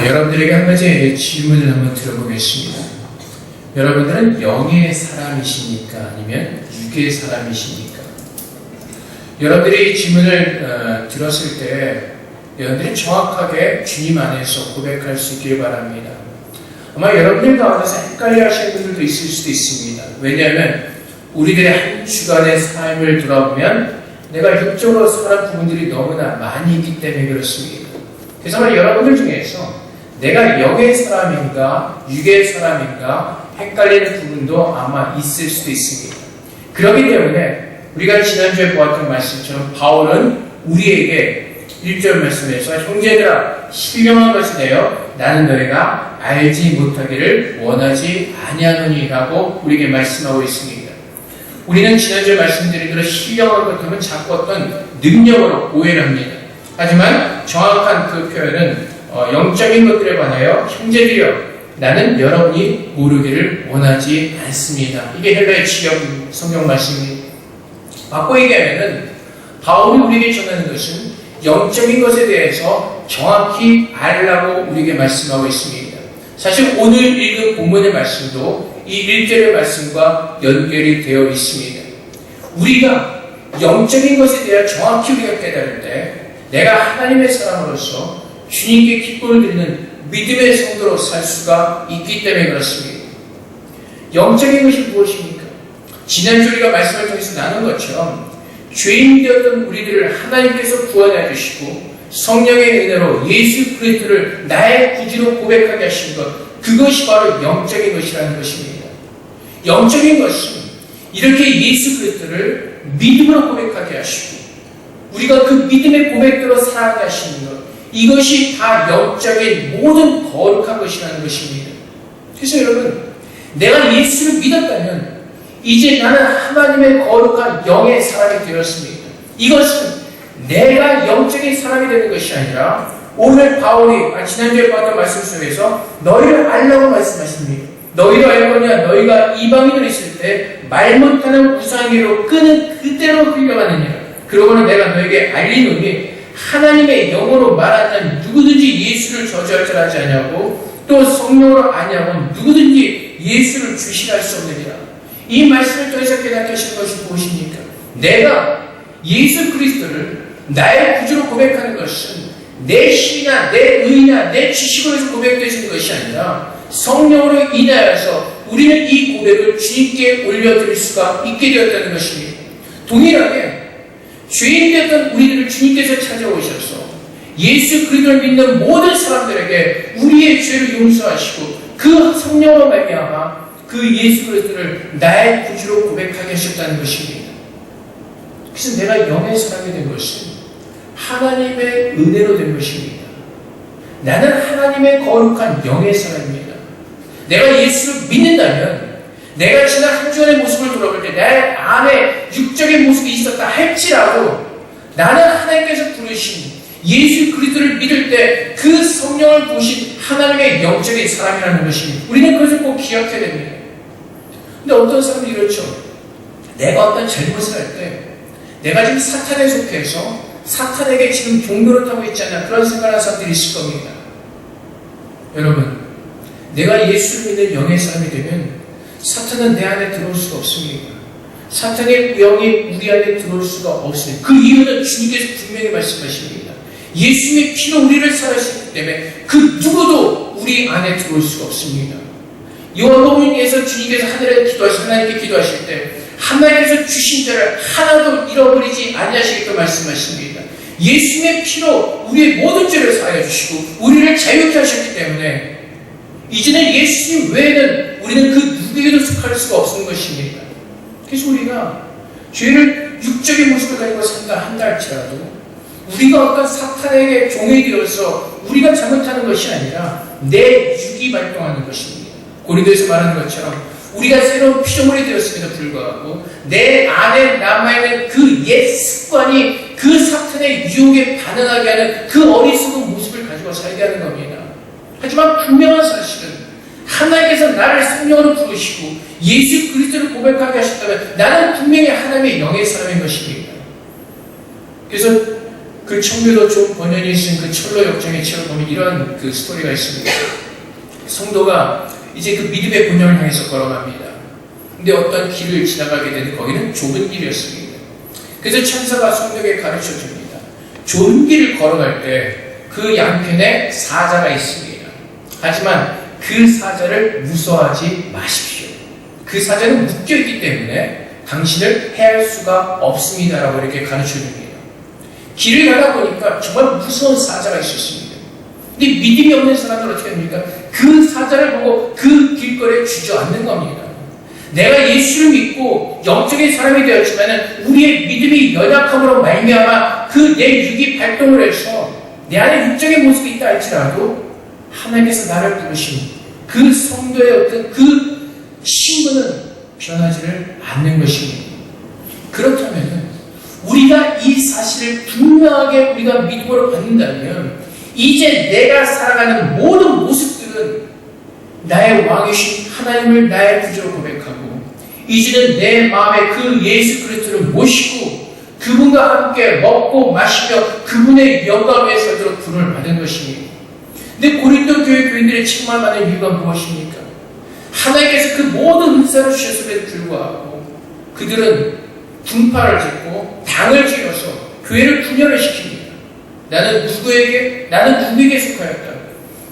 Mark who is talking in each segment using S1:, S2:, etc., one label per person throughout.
S1: 여러분들에게 한 가지 질문을 한번 들어보겠습니다. 여러분들은 영의 사람이십니까? 아니면 육의 사람이십니까? 여러분들이 이 질문을 들었을 때 여러분들이 정확하게 주님 안에서 고백할 수 있길 바랍니다. 아마 여러분들 가운데서 헷갈려 하시는 분들도 있을 수도 있습니다. 왜냐하면 우리들의 한 주간의 삶을 돌아보면 내가 육적으로 살아온 부분들이 너무나 많이 있기 때문에 그렇습니다. 그래서 아마 여러분들 중에서 내가 영의 사람인가 육의 사람인가 헷갈리는 부분도 아마 있을 수도 있습니다. 그렇기 때문에 우리가 지난주에 보았던 말씀처럼 바울은 우리에게 1절 말씀에서 형제들아 신령한 것이 되어 나는 너희가 알지 못하기를 원하지 아니하노니라고 우리에게 말씀하고 있습니다. 우리는 지난주에 말씀드린 대로 신령한 것 하면 자꾸 어떤 능력으로 오해를 합니다. 하지만 정확한 그 표현은 영적인 것들에 관하여 형제들이여 나는 여러분이 모르기를 원하지 않습니다. 이게 헬라의 지역 성경 말씀입니다. 바꿔 얘기하면은 바울이 우리에게 전하는 것은 영적인 것에 대해서 정확히 알라고 우리에게 말씀하고 있습니다. 사실 오늘 읽은 본문의 말씀도 이 1절의 말씀과 연결이 되어 있습니다. 우리가 영적인 것에 대해 정확히 우리가 깨달을 때 내가 하나님의 사람으로서 주님께 기쁨을 드리는 믿음의 성도로 살 수가 있기 때문에 그렇습니다. 영적인 것이 무엇입니까? 지난주 우리가 말씀을 통해서 나눈 것처럼 죄인 되었던 우리들을 하나님께서 구원해 주시고 성령의 은혜로 예수 그리스도를 나의 구주로 고백하게 하신 것, 그것이 바로 영적인 것이라는 것입니다. 영적인 것은 이렇게 예수 그리스도를 믿음으로 고백하게 하시고 우리가 그 믿음의 고백대로 살아가게 하시는 것, 이것이 다 영적인 모든 거룩한 것이라는 것입니다. 그래서 여러분, 내가 예수를 믿었다면 이제 나는 하나님의 거룩한 영의 사람이 되었습니다. 이것은 내가 영적인 사람이 되는 것이 아니라 오늘 바울이 지난주에 봤던 말씀 속에서 너희를 알라고 말씀하십니다. 너희를 알거냐 너희가 이방인으로 있을 때 말 못하는 우상에로 끄는 그대로 흘려가느니라. 그러고는 내가 너에게 알리노니 하나님의 영으로 말하는 누구든지 예수를 저주할 줄 알지 아니하고 또 성령으로 아니하고 누구든지 예수를 주시할 수 없느니라. 이 말씀을 통해서 깨닫게 하시는 것이 무엇입니까? 내가 예수 그리스도를 나의 구주로 고백하는 것은 내 힘이나 내 의나 내 지식으로 해서 고백되는 것이 아니라 성령으로 인하여서 우리는 이 고백을 주님께 올려드릴 수가 있게 되었다는 것입니다. 동일하게 죄인 되었던 우리들을 주님께서 찾아오셔서 예수 그리스도를 믿는 모든 사람들에게 우리의 죄를 용서하시고 그 성령으로 말미암아 그 예수 그리스도를 나의 구주로 고백하게 하셨다는 것입니다. 그래서 내가 영의 사람이 된 것은 하나님의 은혜로 된 것입니다. 나는 하나님의 거룩한 영의 사람입니다. 내가 예수를 믿는다면 내가 지난 한 주간의 모습을 돌아볼 때 내 안에 육적인 모습이 있었다 할지라도 나는 하나님께서 부르신 예수 그리스도를 믿을 때 그 성령을 부으신 하나님의 영적인 사람이라는 것입니다. 우리는 그것을 꼭 기억해야 됩니다. 근데 어떤 사람들이 이렇죠. 내가 어떤 잘못을 할 때 내가 지금 사탄에 속해서 사탄에게 지금 종노릇 하고 있지 않나 그런 생각을 하는 사람들이 있을 겁니다. 여러분, 내가 예수를 믿는 영의 사람이 되면 사탄은 내 안에 들어올 수가 없습니다. 사탄의 영이 우리 안에 들어올 수가 없습니다. 그 이유는 주님께서 분명히 말씀하십니다. 예수님의 피로 우리를 살아주셨기 때문에 그 누구도 우리 안에 들어올 수가 없습니다. 요한복음에서 주님께서 하나님께 기도하실 때 하나님께서 주신 자를 하나도 잃어버리지 아니하시겠다고 말씀하십니다. 예수님의 피로 우리의 모든 죄를 사하여 주시고 우리를 자유케 하셨기 때문에 이제는 예수님 외에는 우리는 그 누구에게도 속할 수가 없는 것입니다. 그래서 우리가 죄를 육적인 모습을 가지고 산다 한다 할지라도 우리가 어떤 사탄에게 종이 되어서 우리가 잘못하는 것이 아니라 내 육이 발동하는 것입니다. 고린도에서 말하는 것처럼 우리가 새로운 피조물이 되었음에도 불구하고 내 안에 남아있는 그 옛 습관이 그 사탄의 유혹에 반응하게 하는 그 어리석은 모습을 가지고 살게 하는 겁니다. 하지만 분명한 사실은 하나님께서 나를 성령으로 부르시고 예수 그리스도를 고백하게 하셨다면 나는 분명히 하나님의 영의 사람인 것입니다. 그래서 그 청교도 좀 번연이 쓴 그 철로 역정의 책을 보면 이런 그 스토리가 있습니다. 성도가 이제 그 믿음의 본향을 향해서 걸어갑니다. 근데 어떤 길을 지나가게 되는 거기는 좁은 길이었습니다. 그래서 천사가 성도에게 가르쳐 줍니다. 좁은 길을 걸어갈 때 그 양편에 사자가 있습니다. 하지만 그 사자를 무서워하지 마십시오. 그 사자는 묶여있기 때문에 당신을 해할 수가 없습니다라고 이렇게 가르쳐 줍니다. 길을 가다 보니까 정말 무서운 사자가 있었습니다. 근데 믿음이 없는 사람들은 어떻게 합니까? 그 사자를 보고 그 길거리에 주저앉는 겁니다. 내가 예수를 믿고 영적인 사람이 되었지만 우리의 믿음이 연약함으로 말미암아 그 내 육이 발동을 해서 내 안에 육적인 모습이 있다 할지라도 하나님께서 나를 부르신 그 성도의 어떤 그 신분은 변하지를 않는 것입니다. 그렇다면 우리가 이 사실을 분명하게 우리가 믿음으로 받는다면 이제 내가 살아가는 모든 모습들은 나의 왕이신 하나님을 나의 구주로 고백하고 이제는 내 마음에 그 예수 그리스도를 모시고 그분과 함께 먹고 마시며 그분의 영광에 서도록 부름을 받은 것입니다. 근데 고린도 교회 교인들의 책망하는 이유가 무엇입니까? 하나님께서 그 모든 은사를 주셨음에도 불구하고 그들은 분파를 짓고 당을 지어서 교회를 분열을 시킵니다. 나는 누구에게 속하였다.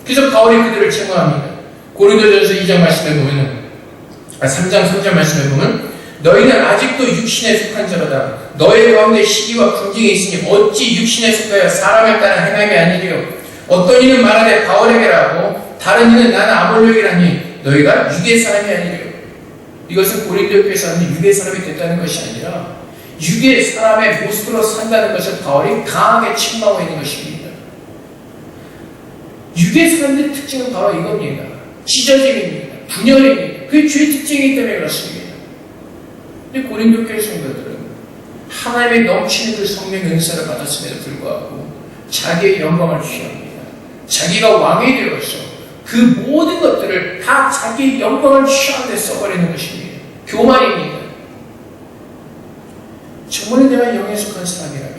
S1: 그래서 바울이 그들을 책망합니다. 고린도전서 2장 말씀에 보면 3장 3절 말씀에 보면 너희는 아직도 육신에 속한 자로다. 너희 가운데 시기와 분쟁이 있으니 어찌 육신에 속하여 사람에 따라 행함이 아니리요. 어떤 이는 말하되 바울에게라고 다른 이는 나는 아볼로에게라니 너희가 육의 사람이 아니리요. 이것은 고린도 교회 사람이 육의 사람이 됐다는 것이 아니라 육의 사람의 모습으로 산다는 것을 바울이 강하게 책망하고 있는 것입니다. 육의 사람들의 특징은 바로 이겁니다. 찢어짐입니다. 분열입니다. 그게 죄의 특징이기 때문에 그렇습니다. 근데 고린도 교회 성도들은 하나님의 넘치는 그 성령의 은사를 받았음에도 불구하고 자기의 영광을 취합니다. 자기가 왕이 되어서 그 모든 것들을 다 자기의 영광을 취하는 데 써버리는 것입니다. 교만입니다. 정말 내가 영에 속한 사람이라면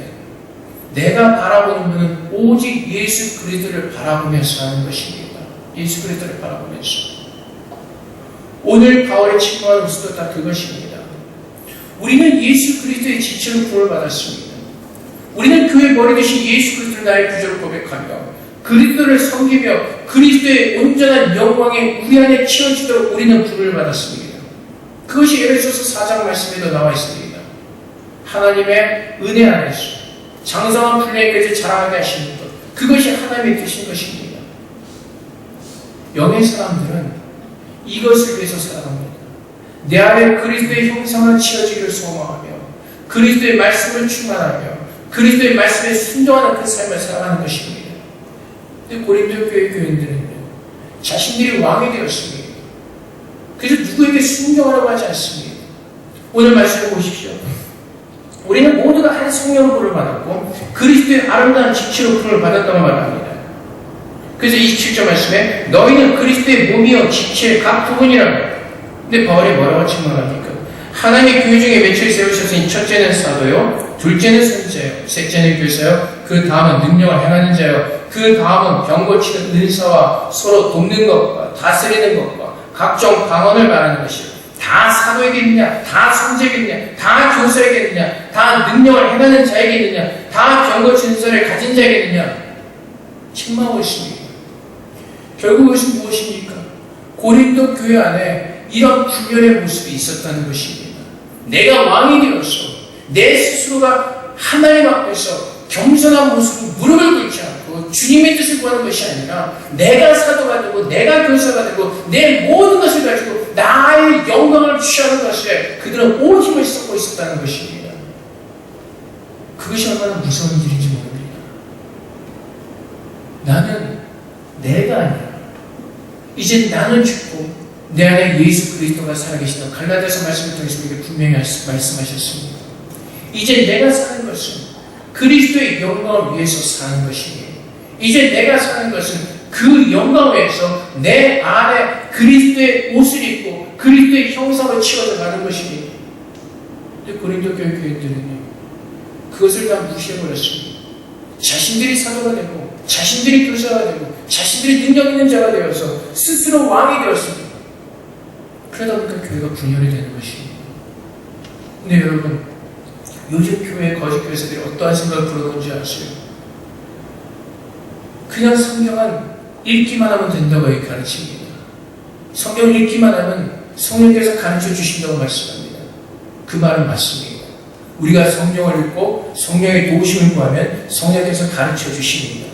S1: 내가 바라보는 분은 오직 예수 그리스도를 바라보면서 하는 것입니다. 예수 그리스도를 바라보면서. 오늘 바울의 책망하는 모습도 다 그것입니다. 우리는 예수 그리스도의 지체로 구원을 받았습니다. 우리는 교회 머리 대신 예수 그리스도를 나의 구주로 고백하며 그리스도를 섬기며 그리스도의 온전한 영광에 우리 안에 채워지도록 우리는 부름을 받았습니다. 그것이 에베소서 4장 말씀에도 나와 있습니다. 하나님의 은혜 안에서 장성한 분량까지 자라나게 하시는 것, 그것이 하나님의 뜻인 것입니다. 영의 사람들은 이것을 위해서 살아갑니다. 내 안에 그리스도의 형상을 채워지기를 소망하며 그리스도의 말씀을 충만하며 그리스도의 말씀에 순종하는 그 삶을 살아가는 것입니다. 근데 고린도 교회 교인들은요, 자신들이 왕이 되었습니다. 그래서 누구에게 순종하라고 하지 않습니다. 오늘 말씀을 보십시오. 우리는 모두가 한 성령으로 부름을 받았고 그리스도의 아름다운 지체로 부름을 받았다고 말합니다. 그래서 27절 말씀에 너희는 그리스도의 몸이요 지체 각 부분이라고. 근데 바울이 뭐라고 책망합니까? 하나님의 교회 중에 며칠 세우셨으니 첫째는 사도요, 둘째는 선지자요, 셋째는 교사요, 그 다음은 능력을 행하는 자요, 그 다음은 병 고치는 은사와 서로 돕는 것과 다스리는 것과 각종 방언을 말하는 것이요. 다 사도에게느냐, 다 선지자에게느냐, 다 교사에게느냐, 다 능력을 행하는 자에게느냐, 다 병 고치는 은사를 가진 자에게느냐. 책망하고 있습니다. 결국 이것은 무엇입니까? 고린도 교회 안에 이런 분열의 모습이 있었다는 것입니다. 내가 왕이 되어서 내 스스로가 하나님 앞에서 겸손한 모습으로 무릎을 꿇지 않고 주님의 뜻을 구하는 것이 아니라 내가 사도가 되고 내가 교사가 되고 내 모든 것을 가지고 나의 영광을 취하는 것에 그들은 온 힘을 쏟고 있었다는 것입니다. 그것이 얼마나 무서운 일인지 모릅니다. 나는 내가 아니라 이제 나는 죽고 내 안에 예수 그리스도가 살아계시다. 갈라디아서 말씀을 통해서 이렇게 분명히 말씀하셨습니다. 이제 내가 사는 것은 그리스도의 영광을 위해서 사는 것이에요. 이제 내가 사는 것은 그 영광을 위해서 내 안에 그리스도의 옷을 입고 그리스도의 형상을 치워져 가는 것입니다. 근데 고린도 교회 교인들은요, 그것을 다 무시해버렸습니다. 자신들이 사도가 되고 자신들이 교사가 되고 자신들이 능력 있는 자가 되어서 스스로 왕이 되었습니다. 그러다 보니까 교회가 분열이 되는 것입니다. 근데 여러분, 요즘 교회 거짓 교사들이 어떠한 생각을 불어넣는지 아세요? 그냥 성경은 읽기만 하면 된다고 가르칩니다. 성경을 읽기만 하면 성령께서 가르쳐 주신다고 말씀합니다. 그 말은 맞습니다. 우리가 성경을 읽고 성령의 도우심을 구하면 성령께서 가르쳐 주십니다.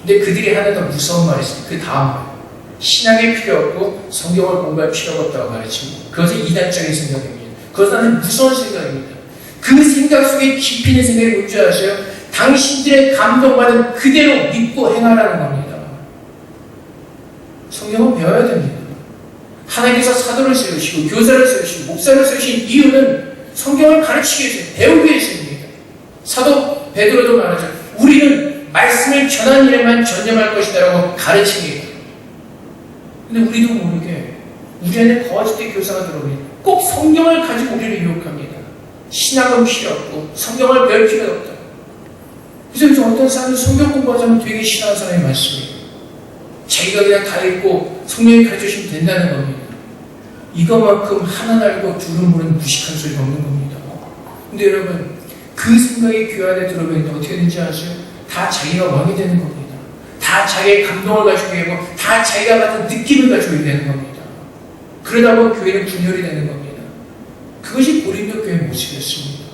S1: 근데 그들이 하나 더 무서운 말이 있습니다. 그 다음 말. 신학이 필요 없고 성경을 공부할 필요가 없다고 가르칩니다. 그것은 이단적인 생각입니다. 그것은 아주 무서운 생각입니다. 그 생각 속에 깊이 있는 생각이 뭔지 아세요? 당신들의 감동받은 그대로 믿고 행하라는 겁니다. 성경은 배워야 됩니다. 하나님께서 사도를 세우시고 교사를 세우시고 목사를 세우신 이유는 성경을 가르치기 위해서, 배우기 위해서입니다. 사도 베드로도 말하죠. 우리는 말씀을 전하는 일에만 전념할 것이다라고 가르칩니다. 근데 우리도 모르게 우리 안에 거짓된 교사가 들어오니 꼭 성경을 가지고 우리를 유혹합니다. 신학은 필요 없고 성경을 배울 필요가 없다. 그래서 요즘 어떤 사람은 성경 공부하자면 되게 싫어하는 사람이 많습니다. 자기가 그냥 다 읽고 성령이 가르쳐주시면 된다는 겁니다. 이것만큼 하나 알고 둘은 모르는 무식한 소리가 없는 겁니다. 근데 여러분, 그 생각이 교회 안에 들어오면 어떻게 되는지 아세요? 다 자기가 왕이 되는 겁니다. 다 자기의 감동을 가지고 있고 다 자기가 받은 느낌을 가지고 있는 겁니다. 그러다 보면 교회는 분열이 되는 겁니다. 그것이 고린도 교회의 모습이었습니다.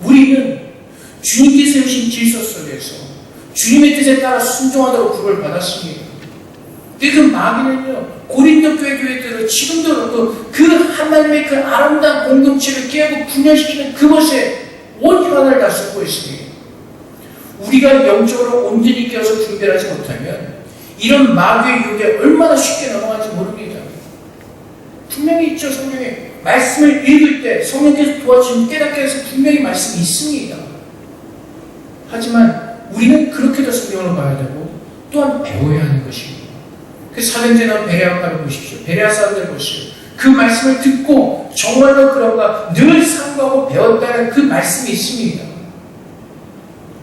S1: 우리는 주님께 세우신 질서 속에서 주님의 뜻에 따라 순종하도록 부름을 받았습니다. 근데 그 마귀는요, 고린도 교회대로 지금도 그렇고 그 하나님의 그 아름다운 공동체를 깨우고 분열시키는 그것에 온 혈안을 다 쏟고 있습니다. 우리가 영적으로 온전히 깨어서 분별하지 못하면 이런 마귀의 유혹에 얼마나 쉽게 넘어가는지 모릅니다. 분명히 있죠. 성경에 말씀을 읽을 때 성령께서 도와주시면 깨닫게 해서 분명히 말씀이 있습니다. 하지만 우리는 그렇게도 성경을 봐야 되고 또한 배워야 하는 것입니다. 그 사도행전의 베레아파를 보십시오. 베레아 사람들 보십시오. 그 말씀을 듣고 정말로 그런가 늘 상고하고 배웠다는 그 말씀이 있습니다.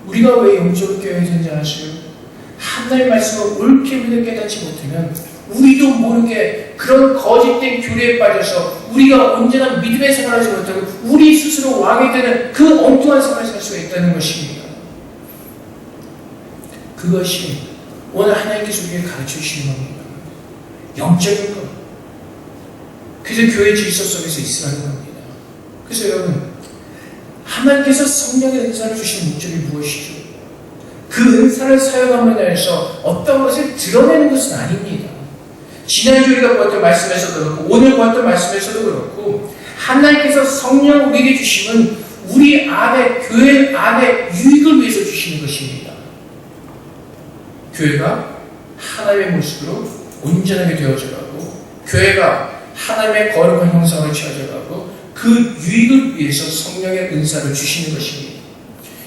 S1: 우리가 왜 영적으로 깨어야 되는지 아시요? 하나님의 말씀을 옳게 믿어 깨닫지 못하면 우리도 모르게 그런 거짓된 교리에 빠져서 우리가 언제나 믿음의 생활을 하지 못하고 우리 스스로 왕이 되는 그 엉뚱한 생활을 살 수가 있다는 것입니다. 그것이 오늘 하나님께서 우리에게 가르쳐 주시는 겁니다. 영적인 것. 그래서 교회 질서 속에서 있으라는 겁니다. 그래서 여러분, 하나님께서 성령의 은사를 주신 목적이 무엇이죠? 그 은사를 사용함으로 인해서 어떤 것을 드러내는 것은 아닙니다. 지난주 우리가 보았던 말씀에서도 그렇고 오늘 보았던 말씀에서도 그렇고 하나님께서 성령을 우리에게 주시면 우리 안에, 교회 안에 유익을 위해서 주시는 것입니다. 교회가 하나님의 모습으로 온전하게 되어져가고 교회가 하나님의 거룩한 형상을 취하져가고 그 유익을 위해서 성령의 은사를 주시는 것입니다.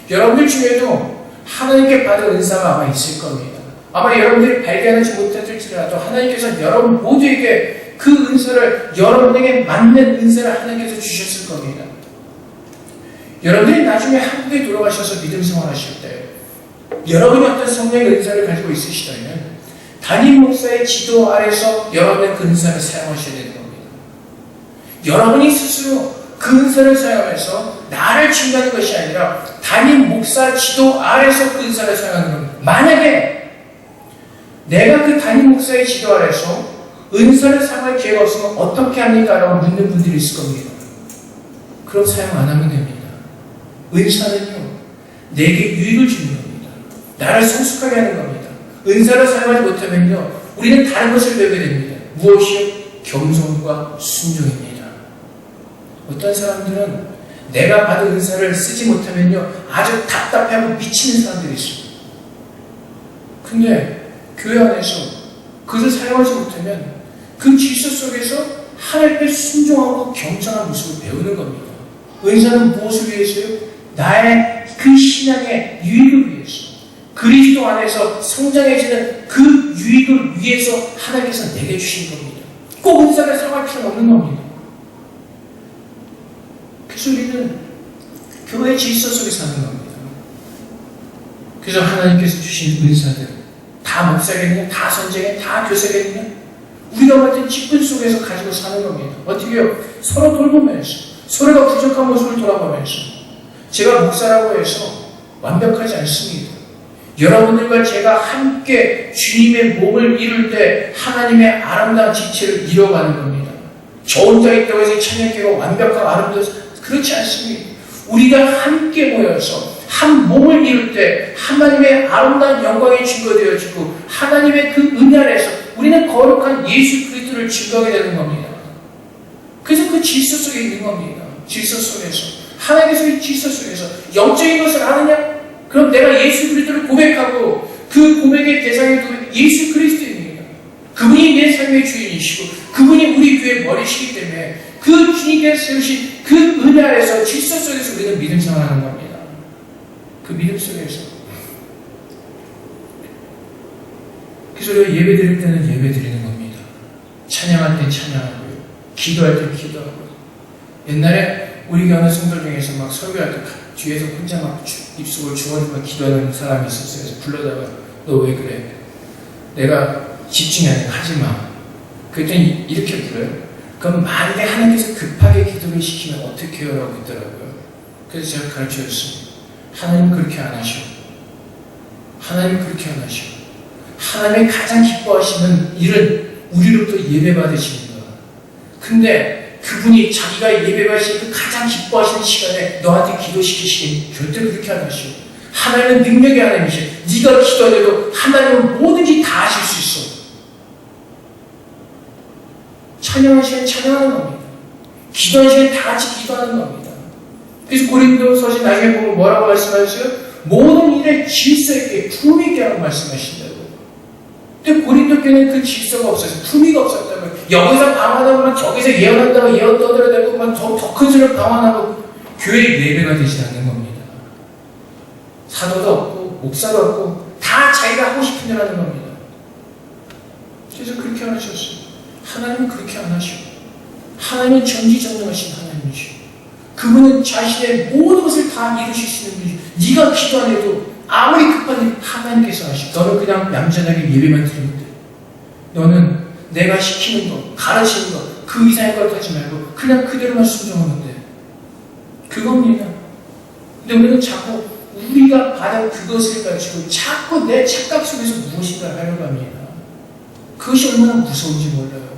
S1: 여러분들 중에도 하나님께 받은 은사가 아마 있을 겁니다. 아마 여러분들이 발견하지 못했을지라도 하나님께서 여러분 모두에게 그 은사를 여러분에게 맞는 은사를 하나님께서 주셨을 겁니다. 여러분들이 나중에 한국에 돌아가셔서 믿음 생활하실 때 여러분이 어떤 성령의 은사를 가지고 있으시다면 담임 목사의 지도 아래서 여러분의 그 은사를 사용하셔야 되는 겁니다. 여러분이 스스로 그 은사를 사용해서 나를 증거하는 것이 아니라 담임 목사 지도 아래서 그 은사를 사용하는 겁니다. 만약에 내가 그 담임 목사의 지도 아래서 은사를 사용할 기회가 없으면 어떻게 합니까? 라고 묻는 분들이 있을 겁니다. 그럼 사용 안 하면 됩니다. 은사는요, 내게 유익을 주는 겁니다. 나를 성숙하게 하는 겁니다. 은사를 사용하지 못하면요, 우리는 다른 것을 배우게 됩니다. 무엇이요? 겸손과 순종입니다. 어떤 사람들은 내가 받은 은사를 쓰지 못하면요, 아주 답답해하고 미치는 사람들이 있습니다. 근데 교회 안에서 그것을 사용하지 못하면 그 질서 속에서 하나님께 순종하고 겸손한 모습을 배우는 겁니다. 은사는 무엇을 위해서요? 나의 그 신앙의 유익을 위해서, 그리스도 안에서 성장해지는 그 유익을 위해서 하나님께서 내게 주신 겁니다. 꼭 은사를 사용할 필요는 없는 겁니다. 그래서 우리는 교회 질서 속에 사는 겁니다. 그래서 하나님께서 주신 은사들 다 목사겠냐, 다 선생이냐, 다 교사겠냐? 우리가 맡은 직분 속에서 가지고 사는 겁니다. 어떻게 해요? 서로 돌보면서, 서로가 부족한 모습을 돌아보면서. 제가 목사라고 해서 완벽하지 않습니다. 여러분들과 제가 함께 주님의 몸을 이룰 때 하나님의 아름다운 지체를 이뤄가는 겁니다. 저 혼자 있다고 해서 찬양교가 완벽하고 아름다워서 그렇지 않습니다. 우리가 함께 모여서 한 몸을 이룰 때 하나님의 아름다운 영광이 증거되어지고 하나님의 그 은혜 안에서 우리는 거룩한 예수 그리스도를 증거하게 되는 겁니다. 그래서 그 질서 속에 있는 겁니다. 질서 속에서. 하나님께서의 질서 속에서 영적인 것을 아느냐? 그럼 내가 예수 그리스도를 고백하고 그 고백의 대상이 예수 그리스도입니다. 그분이 내 삶의 주인이시고 그분이 우리 교회의 머리시기 때문에 그 주님께서 세우신 그 은혜 아래서 질서 속에서 우리는 믿음 생활하는 겁니다. 그 믿음 속에서. 그래서 우리가 예배 드릴 때는 예배 드리는 겁니다. 찬양할 때 찬양하고요. 기도할 때 기도하고요. 옛날에 우리 교회 성도 중에서 막 설교할 때 뒤에서 혼자 막 입속을 주워주며 기도하는 사람이 있었어요. 그래서 불러다가 너 왜 그래? 내가 집중이 아니라 하지 마. 그랬더니 이렇게 불러요. 그럼 만약에 하나님께서 급하게 기도를 시키면 어떻게 해요? 라고 했더라고요. 그래서 제가 가르쳐줬습니다. 하나님 그렇게 안 하셔. 하나님 그렇게 안 하셔. 하나님이 가장 기뻐하시는 일은 우리로부터 예배 받으시는 거야. 근데 그분이 자기가 예배받으신 그 가장 기뻐하시는 시간에 너한테 기도시키시긴 절대 그렇게 안 하시오. 하나님은 능력의 하나님이시오. 네가 기도해도 하나님은 뭐든지 다 하실 수 있어. 찬양하는 시간 찬양하는 겁니다. 기도하는 시간 다 같이 기도하는 겁니다. 그래서 고린도서신 나중에 보면 뭐라고 말씀하셨어요? 모든 일에 질서 있게 품위 있게 하라고 말씀하신다고. 근데 고린도 교회는 그 질서가 없어서 품위가 없었다고요. 여기서 방언하고 막 저기서 예언한다고 예언 떠들어대고 막 더 큰 소리를 방언하고 교회의 예배가 되지 않는 겁니다. 사도도 없고 목사도 없고 다 자기가 하고 싶은 일 하는 겁니다. 그래서 그렇게 안 하셨어요. 하나님은 그렇게 안 하시고 하나님은 전지전능하신 하나님이시고 그분은 자신의 모든 것을 다 이루실 수 있는 분이시고 네가 기도 안 해도 아무리 급한 일 하나님께서 하시고 너는 그냥 얌전하게 예배만 드리면 돼. 너는 내가 시키는 거, 가르치는 거, 그 이상의 걸 하지 말고 그냥 그대로만 순종하면 돼. 그겁니다. 근데 우리는 자꾸 우리가 받은 그것을 가지고 자꾸 내 착각 속에서 무엇인가 하려고 합니다. 그것이 얼마나 무서운지 몰라요.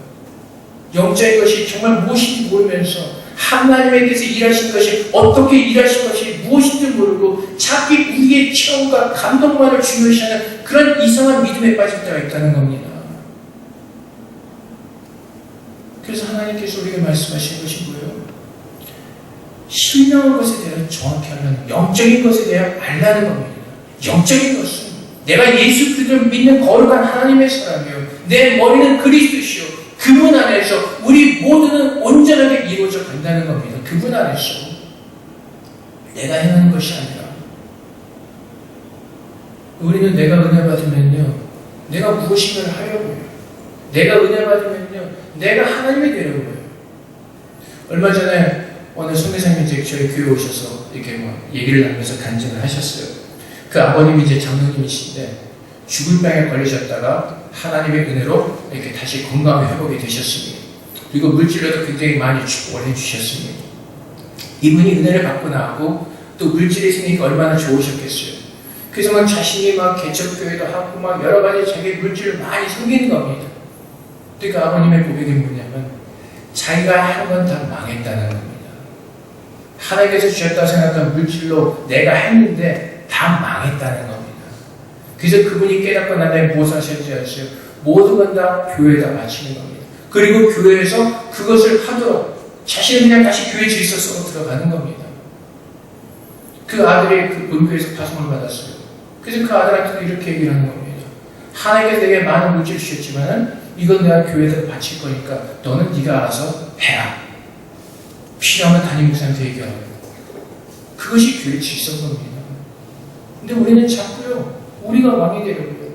S1: 영적인 것이 정말 무엇인지 모르면서 하나님께서 일하신 것이 어떻게 일하신 것이 무엇인지 모르고 자기 우리의 체험과 감동만을 중요시하는 그런 이상한 믿음에 빠질 때가 있다는 겁니다. 그래서 하나님께서 우리에게 말씀하신 것이 뭐예요? 신령한 것에 대해 정확히 알라는, 영적인 것에 대해 알라는 겁니다. 영적인 것은 내가 예수 그리스도를 믿는 거룩한 하나님의 사람이요, 내 머리는 그리스도시요, 그분 안에서 우리 모두는 온전하게 이루어져 간다는 겁니다. 그분 안에서 내가 행하는 것이 아니라 우리는 내가 은혜 받으면요 내가 무엇인가를 하려고요. 내가 은혜 받으면요 내가 하나님이 되려고요. 얼마 전에 어느 선교사님이 이제 저희 교회 오셔서 이렇게 뭐 얘기를 나누면서 간증을 하셨어요. 그 아버님이 이제 장로님이신데 죽을 병에 걸리셨다가 하나님의 은혜로 이렇게 다시 건강 회복이 되셨습니다. 그리고 물질로도 굉장히 많이 축복을 해주셨습니다. 이분이 은혜를 받고 나고 또 물질이 생기니까 얼마나 좋으셨겠어요. 그래서 막 자신이 막 개척교회도 하고 막 여러 가지 자기 물질을 많이 생기는 겁니다. 그러니까 아버님의 고백이 뭐냐면 자기가 한 건 다 망했다는 겁니다. 하나님께서 주셨다고 생각한 물질로 내가 했는데 다 망했다는 겁니다. 그래서 그분이 깨닫고 난 다음에 무엇을 하셨는지 아시죠? 모든 건 다 교회에다 바치는 겁니다. 그리고 교회에서 그것을 하도록 자신은 그냥 다시 교회 질서 속으로 들어가는 겁니다. 그 아들이 그 본교에서 파송을 받았어요. 그래서 그 아들한테도 이렇게 얘기를 하는 겁니다. 하나님께서 내게 많은 물질을 주셨지만은 이건 내가 교회에다 바칠 거니까 너는 네가 알아서 해라. 필요하면 담임 목사한테 얘기하고. 그것이 교회 질서인 겁니다. 근데 우리는 자꾸요 우리가 왕이 되려고요.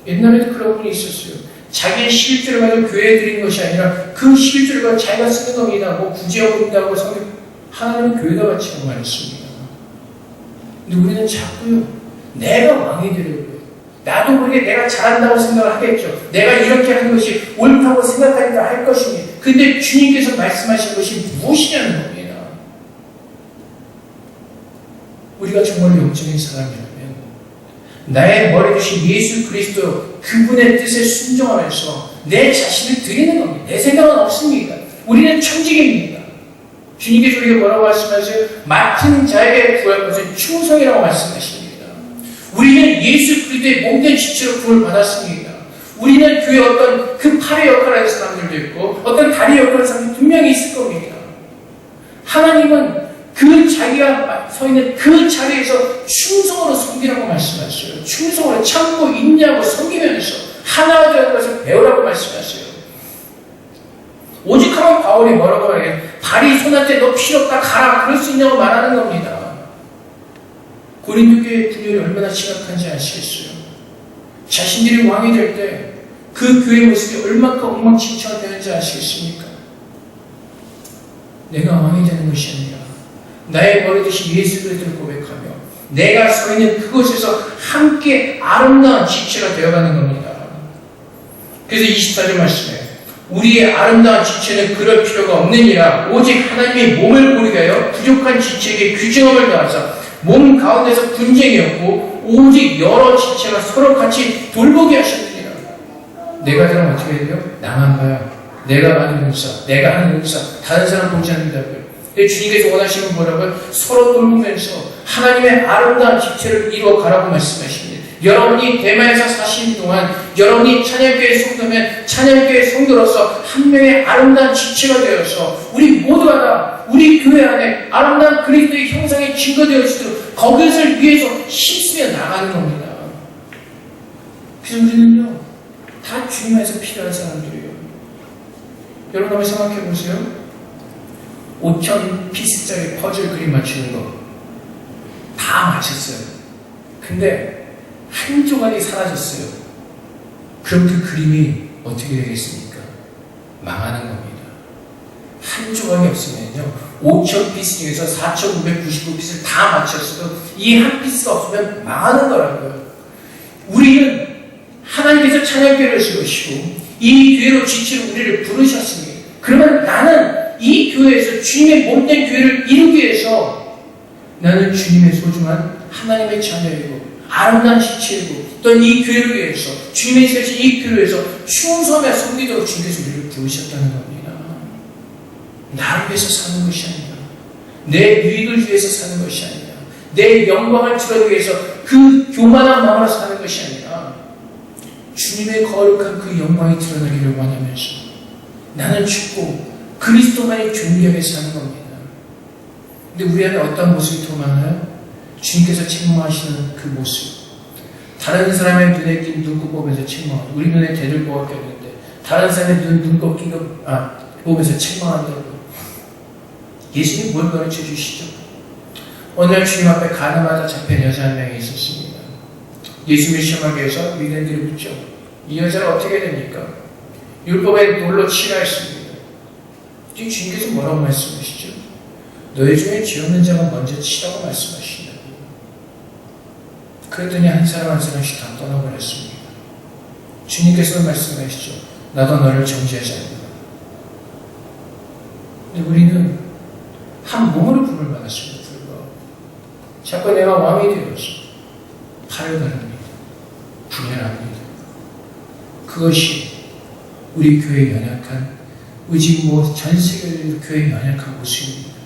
S1: 옛날에도 그런 분이 있었어요. 자기의 11조를 가지고 교회에 드리는 것이 아니라 그 11조를 자기가 쓰는 겁니다. 뭐 구제하고있다고 성경 하나님은 교회가 바치라고 말했습니다. 근데 우리는 자꾸요 내가 왕이 되려고요. 나도 모르게 내가 잘한다고 생각을 하겠죠. 내가 이렇게 하는 것이 옳다고 생각하니까 할 것입니다. 근데 주님께서 말씀하신 것이 무엇이냐는 겁니다. 우리가 정말 영적인 사람이라면 나의 머리 대신 예수 그리스도 그분의 뜻에 순종하면서 내 자신을 드리는 겁니다. 내 생각은 없습니다. 우리는 천직입니다. 주님께서 우리가 뭐라고 말씀하세요? 맡은 자에게 구할 것은 충성이라고 말씀하십니다. 우리는 예수 그리스도의 몸된 지체로 구원을 받았습니다. 우리는 교회 어떤 그 팔의 역할을 하는 사람들도 있고 어떤 다리 역할을 하는 사람들이 분명히 있을 겁니다. 하나님은 그 자기가 서 있는 그 자리에서 충성으로 섬기라고 말씀하셔요. 충성으로 참고 인내하고 섬기면서 하나가 되는 것을 배우라고 말씀하셔요. 오직 하면 바울이 뭐라고 말해요? 발이 손한테 너 필요 없다 가라 그럴 수 있냐고 말하는 겁니다. 고린도 교회의 분열이 얼마나 심각한지 아시겠어요? 자신들이 왕이 될 때 그 교회의 모습이 얼마큼 엉망진창이 되는지 아시겠습니까? 내가 왕이 되는 것이 아니라 나의 머리 대신 예수 그리스도를 고백하며 내가 서 있는 그곳에서 함께 아름다운 지체가 되어가는 겁니다. 그래서 24절 말씀에 우리의 아름다운 지체는 그럴 필요가 없느니라 오직 하나님의 몸을 고르게 하여 부족한 지체에게 규정함을 더하사 몸 가운데서 분쟁이 없고 오직 여러 지체가 서로 같이 돌보게 하셨느니라. 내가 그럼 어떻게 해야 돼요? 나만 봐요. 내가 하는 은사, 내가 하는 은사, 다른 사람 보지 않는다고요. 주님께서 원하시는 뭐라고요? 서로 돌보면서 하나님의 아름다운 지체를 이루어가라고 말씀하십니다. 여러분이 대만에서 사시는 동안 여러분이 찬양교회 성도면 찬양교회 성도로서 한 명의 아름다운 지체가 되어서 우리 모두가 다 우리 교회 안에 아름다운 그리스도의 형상이 증거되어지도록 그것을 위해서 힘쓰며 나가는 겁니다. 그래서 우리는요 다 주님 안에서 필요한 사람들이에요. 여러분 한번 생각해 보세요. 5,000피스짜리 퍼즐 그림 맞추는 거 다 맞췄어요. 근데 한 조각이 사라졌어요. 그럼 그 그림이 어떻게 되겠습니까? 망하는 겁니다. 한 조각이 없으면요 5,000피스 중에서 4,999피스를 다 맞췄어도 이 한 피스가 없으면 망하는 거라고요. 우리는 하나님께서 찬양교회를 세우시고 이 교회로 지체로 우리를 부르셨습니다. 그러면 나는 이 교회에서 주님의 몸된 교회를 이루기 위해서 나는 주님의 소중한 하나님의 자녀이고 아름다운 지체이고 또 이 교회를 위해서 주님의 세우신 이 교회를 위해서 충성하며 섬기도록 주님께서 우리를 부르셨다는 겁니다. 나를 위해서 사는 것이 아니라 내 유익을 위해서 사는 것이 아니라 내 영광을 드러내기 위해서 그 교만한 마음으로 사는 것이 아니라 주님의 거룩한 그 영광이 드러나기를 원하면서 나는 죽고 그리스도만이 존귀하게 사는 겁니다. 근데 우리 안에 어떤 모습이 더 많아요? 주님께서 책망하시는 그 모습. 다른 사람의 눈에 띈 눈곱 보면서 책망하고 우리 눈에 대들 것밖에 없는데 다른 사람의 눈곱 낀 거 보면서 책망한다고. 예수님이 뭘 가르쳐 주시죠? 어느 날 주님 앞에 가늠하다 잡힌 여자 한 명이 있었습니다. 예수님을 시험하기 위해서 유대인들이 묻죠. 이 여자는 어떻게 됩니까? 율법에 돌로 치라 했습니다. 이 주님께서 뭐라고 말씀하시죠? 너희 중에 죄 없는 자가 먼저 치라고 말씀하시냐고. 그랬더니 한 사람 한 사람씩 다 떠나버렸습니다. 주님께서 말씀하시죠. 나도 너를 정죄하지 않는다. 근데 우리는 한 몸으로 부름을 받았습니다. 불구하고 자꾸 내가 왕이 되어서 팔을 가릅니다. 분열합니다. 그것이 우리 교회의 연약한 의지 전 세계의 교회의 연약한 모습입니다.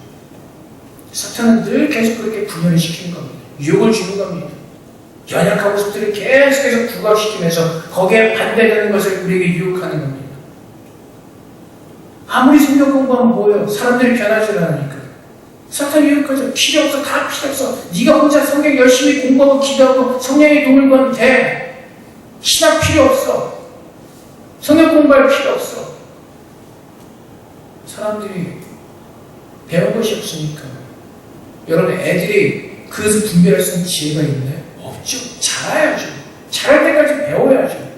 S1: 사탄은 늘 계속 그렇게 분열을 시키는 겁니다. 유혹을 주는 겁니다. 연약한 모습들을 계속해서 부각시키면서 거기에 반대되는 것을 우리에게 유혹하는 겁니다. 아무리 성경 공부하면 뭐예요? 사람들이 변하지 않으니까. 사탄이 유혹하죠. 필요 없어. 다 필요 없어. 네가 혼자 성경 열심히 공부하고 기도하고 성령의 도움을 구하면 돼. 신학 필요 없어. 성경 공부할 필요 없어. 사람들이 배운 것이 없으니까. 여러분 애들이 그것을 분별할 수 있는 지혜가 있나요? 없죠. 잘해야죠. 잘할 때까지 배워야죠.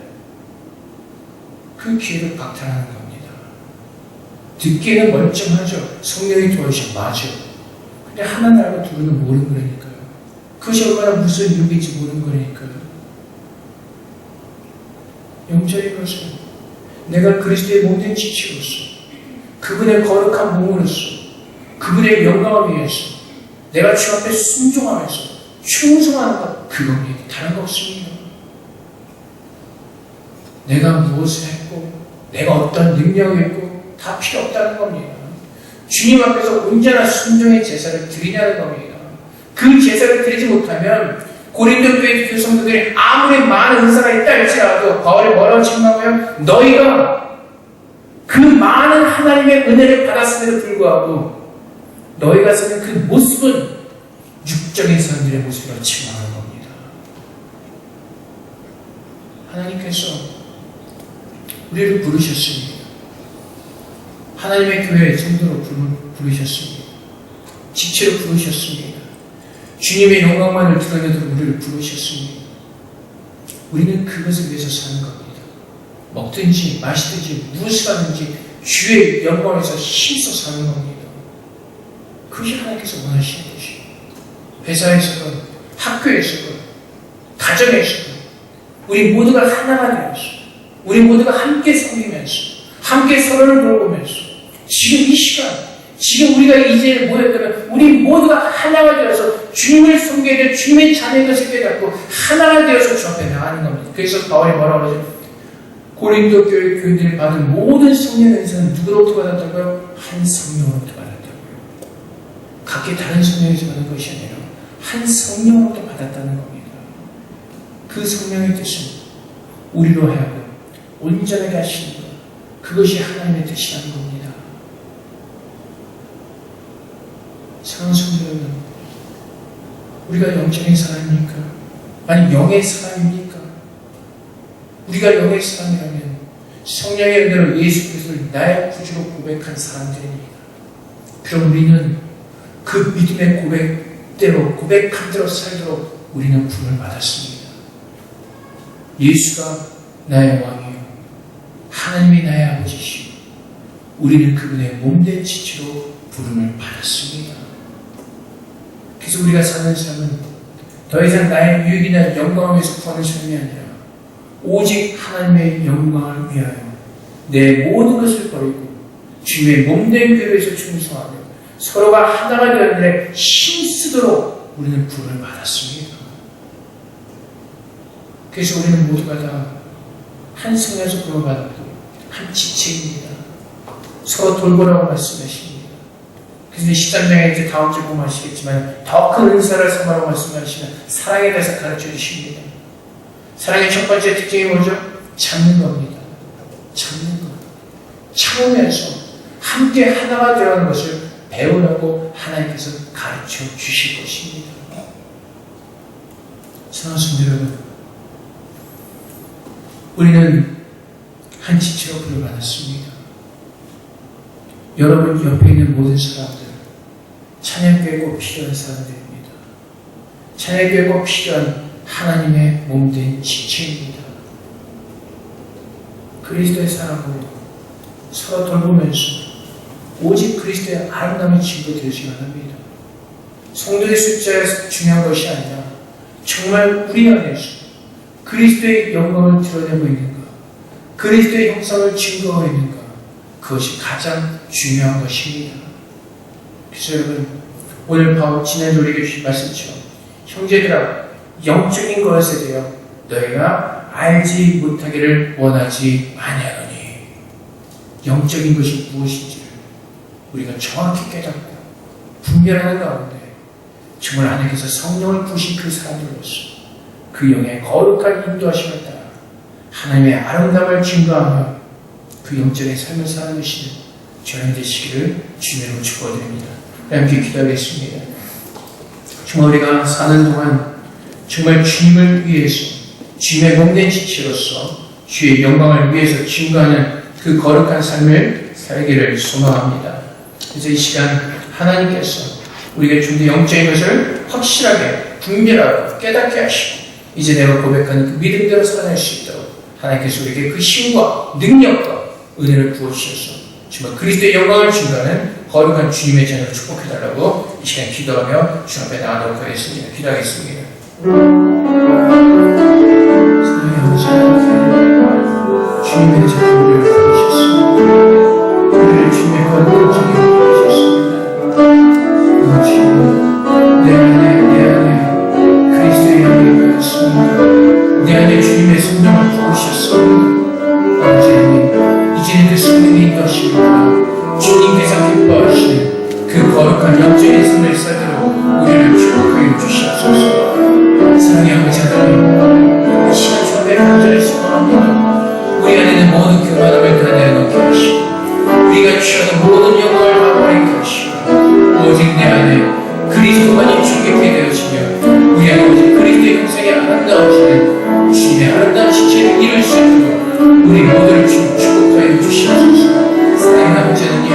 S1: 그 기회를 박탈하는 겁니다. 듣기에는 멀쩡하죠. 성령이 도와주셔. 맞아. 근데 하나는 알고 둘은 모르는 거니까요. 그것이 얼마나 무슨 유익인지 모르는 거니까요. 영적인 것은 내가 그리스도의 몸된 지체로서 그분의 거룩한 몸으로서 그분의 영광을 위해서 내가 주 앞에 순종하면서 충성하는 것, 그겁니다. 다른 거 없습니다. 내가 무엇을 했고 내가 어떤 능력이 있고 다 필요 없다는 겁니다. 주님 앞에서 온전한 순종의 제사를 드리냐는 겁니다. 그 제사를 드리지 못하면 고린도 교회 교성들이 아무리 많은 은사가 있다 할지라도 바울이 뭐라고 책망하며 너희가 그 많은 하나님의 은혜를 받았음에도 불구하고 너희가 쓰는 그 모습은 육적인 사람들의 모습으로 책망하는 겁니다. 하나님께서 우리를 부르셨습니다. 하나님의 교회의 성도로 부르셨습니다. 지체로 부르셨습니다. 주님의 영광만을 드러내도록 우리를 부르셨습니다. 우리는 그것을 위해서 사는 겁니다. 먹든지 마시든지 무엇을 하든지 주의 영광을 위해서 힘써 사는 겁니다. 그것이 하나님께서 원하시는 것이에요. 회사에서든 학교에서든 가정에서든 우리 모두가 하나가 되어서 우리 모두가 함께 섬기면서 함께 서로를 돌보면서 지금 이 시간 지금 우리가 이제 모였다면 우리 모두가 하나가 되어서 주님을 섬겨야 될 주님의 자녀인 것을 깨닫고 하나가 되어서 주 앞에 나가는 겁니다. 그래서 바울이 뭐라고 그러죠? 고린도 교회 교인들이 받은 모든 성령 은사는 누구로부터 받았다고요? 한 성령으로부터 받았다고요. 각기 다른 성령에서 받은 것이 아니라 한 성령으로부터 받았다는 겁니다. 그 성령의 뜻은 우리로 하여금 온전하게 하시는 것, 그것이 하나님의 뜻이라는 겁니다. 사랑하는 성도 여러분, 우리가 영적인 사람입니까? 아니 영의 사람입니까? 우리가 영의 사람이라면 성령의 은혜로 예수 그리스도를 나의 구주로 고백한 사람들입니다. 그럼 우리는 그 믿음의 고백대로 고백한 대로 살도록 우리는 부름을 받았습니다. 예수가 나의 왕이요 하나님이 나의 아버지시오. 우리는 그분의 몸된 지체로 부름을 받았습니다. 그래서 우리가 사는 삶은 더 이상 나의 유익이나 영광을 위해서 구하는 삶이 아니라 오직 하나님의 영광을 위하여 내 모든 것을 버리고 주의 몸된 교회에서 충성하며 서로가 하나가 되었는데 힘쓰도록 우리는 부름을 받았습니다. 그래서 우리는 모두가 다 한 성에서 부름을 받았고 한 지체입니다. 서로 돌보라고 말씀하십니다. 그래서 13장에 이제 다음 주에 보면 아시겠지만 더 큰 은사를 삼으라고 말씀하시면 사랑에 대해서 가르쳐 주십니다. 사랑의 첫 번째 특징이 뭐죠? 참는 겁니다. 참는 것. 참으면서 함께 하나가 되어가는 것을 배우라고 하나님께서 가르쳐 주실 것입니다. 사랑하는 성도 여러분, 우리는 한 지체로 부름을 받았습니다. 여러분 옆에 있는 모든 사람들, 찬양교회에 꼭 필요한 사람들입니다. 찬양교회에 꼭 필요한 하나님의 몸된 지체입니다. 그리스도의 사랑으로 서로 돌보면서 오직 그리스도의 아름다운 친구 되시기 바랍니다. 성도의 숫자가 중요한 것이 아니라 정말 우리 안에서 그리스도의 영광을 드러내고 있는가, 그리스도의 형상을 증거하고 있는가, 그것이 가장 중요한 것입니다. 그래서 여러분, 오늘 바울 지난주 우리에게 주신 말씀처럼 형제들아, 영적인 것에 대하여 너희가 알지 못하기를 원하지 아니하노니, 영적인 것이 무엇인지를 우리가 정확히 깨닫고 분별하는 가운데 정말 하나님께서 성령을 부으신 그 사람들로서 그 영의 거룩한 인도하심을 따라 하나님의 아름다움을 증거하며 그 영적인 삶을 사는 것이 저희 되시기를 주님으로 축복드립니다. 함께 기도하겠습니다. 정말 우리가 사는 동안 정말 주님을 위해서 주님의 몸된 지체로서 주의 영광을 위해서 증거하는 그 거룩한 삶을 살기를 소망합니다. 그래서 이 시간 하나님께서 우리에게 좀 더 영적인 것을 확실하게 분별하고 깨닫게 하시고 이제 내가 고백하는 그 믿음대로 살아낼 수 있도록 하나님께서 우리에게 그 힘과 능력과 은혜를 부어주셔서 정말 그리스도의 영광을 증거하는 거룩한 주님의 자녀로 축복해달라고 이 시간 기도하며 주 앞에 나아가도록 하겠습니다. 기도하겠습니다. 사랑의 아버지 하나님, 주님의 자녀를 부르셨습니다. 우리를 주님의 거룩한 자녀로 부르셨습니다. 주님, 내 안에 그리스도의 영이 보였습니다. 내 안에 주님의 성령을 부으셨습니다. 아버지 하나님, 이제는 그 성령의 인도하심으로 주님께서 기뻐하시는 그 거룩한 영적인 삶을 살도록 우리를 축복하여 주시옵소서. 사랑의 아버지 하나님, 이 시간 주 앞에 간절히 소망합니다. 우리 안에는 모든 교만함을 다 내려놓게 하시고 우리가 취하는 모든 영광을 다 버리게 하시고 오직 내 안에 그리스도만이 존귀케 되어지며 우리 안에 오직 그리스도의 형상이 아름다우시는 주님의 아름다운 신체를 이룰 수 있도록 우리 모두를 축복하여 주시옵소서. 사랑하는 아버지 하나님,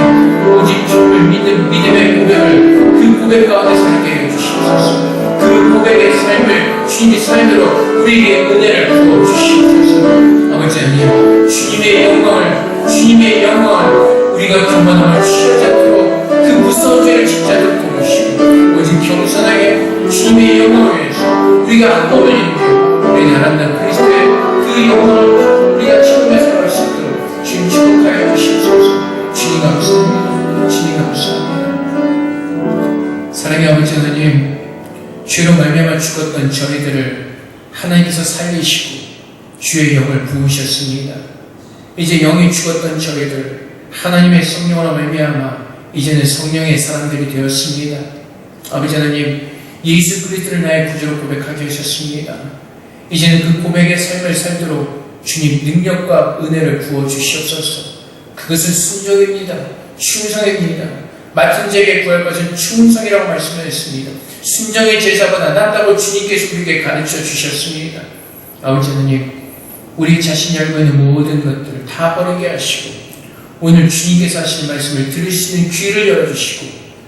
S1: 오직 주님을 믿는 믿음의 고백을 그 고백 가운데 살게 해 주시옵소서. 그 고백의 삶을 주님이 살도록 우리에게 은혜를 부어 주시옵소서. 아버지 하나님, 주님의 영광을 우리가 교만함을 취하지 않도록 그 무서운 죄를 짓지 않도록 도우시고 오직 겸손하게 주님의 영광을 위해서 우리가 한 몸을 입고 우리는 아름다운 그리스도의 그 영광을 우리가 체험해 살아갈 수 있도록 주님 축복하여 주시옵소서. 주님 감사합니다. 주님 감사합니다. 사랑의 아버지 하나님, 죄로 말미암아 죽었던 저희들을 하나님께서 살리시고 주의 영을 부으셨습니다. 이제 영이 죽었던 저희들 하나님의 성령으로 말미암아 이제는 성령의 사람들이 되었습니다. 아버지 하나님, 예수 그리스도를 나의 구주로 고백하게 하셨습니다. 이제는 그 고백의 삶을 살도록 주님 능력과 은혜를 부어 주시옵소서. 그것은 순종입니다. 충성입니다. 맡은 자에게 구할 것은 충성이라고 말씀하셨습니다. 순종의 제사보다 낫다고 주님께서 우리에게 가르쳐 주셨습니다. 아버지 하나님, 우리 자신이 알고 있는 모든 것들을 다 버리게 하시고 오늘 주님께서 하신 말씀을 들을 수 있는 귀를 열어주시고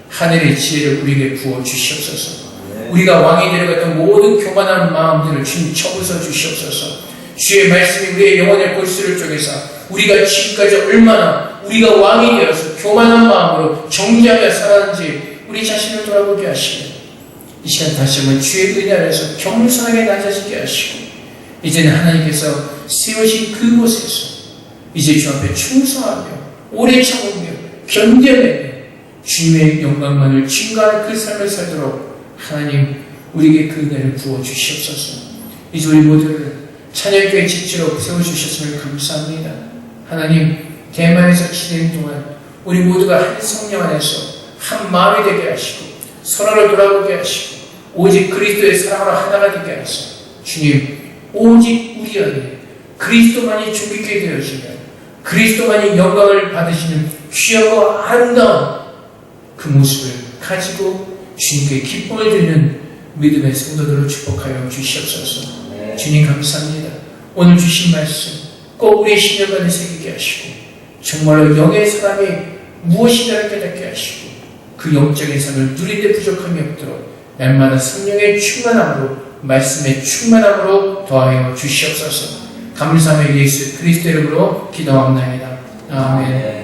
S1: 하늘의 지혜를 우리에게 부어 주시옵소서. 우리가 왕이 되려갔던 모든 교만한 마음들을 주님 쳐부숴 주시옵소서. 주의 말씀이 우리의 영혼의 골수를 쪼개서 우리가 지금까지 얼마나 우리가 왕이 되어서 교만한 마음으로 정죄하며 살았는지 우리 자신을 돌아보게 하시고 이 시간 다시 한번 주의 은혜 아래서 겸손하게 낮아지게 하시고 이제는 하나님께서 세우신 그곳에서 이제 주 앞에 충성하며 오래 참으며 견뎌내며 주님의 영광만을 증거하는 그 삶을 살도록 하나님 우리에게 그 은혜를 부어 주시옵소서. 이제 우리 모두를 찬양교회 집지로 세워주셨음을 감사합니다. 하나님, 대만에서 지내는 동안 우리 모두가 한 성령 안에서 한 마음이 되게 하시고 서로를 돌아보게 하시고 오직 그리스도의 사랑으로 하나가 되게 하소서. 주님, 오직 우리 안에 그리스도만이 존귀케 되어지며 그리스도만이 영광을 받으시는 귀하고 아름다운 그 모습을 가지고 주님께 기쁨을 드리는 믿음의 성도들을 축복하여 주시옵소서. 주님 감사합니다. 오늘 주신 말씀 꼭 우리의 신념관에 새기게 하시고 정말로 영의 사람이 무엇인가를 깨닫게 하시고 그 영적인 삶을 누리는데 부족함이 없도록 날마다 성령의 충만함으로 말씀의 충만함으로 더하여 주시옵소서. 감사하며 예수 그리스도 이름으로 기도합니다. 아멘.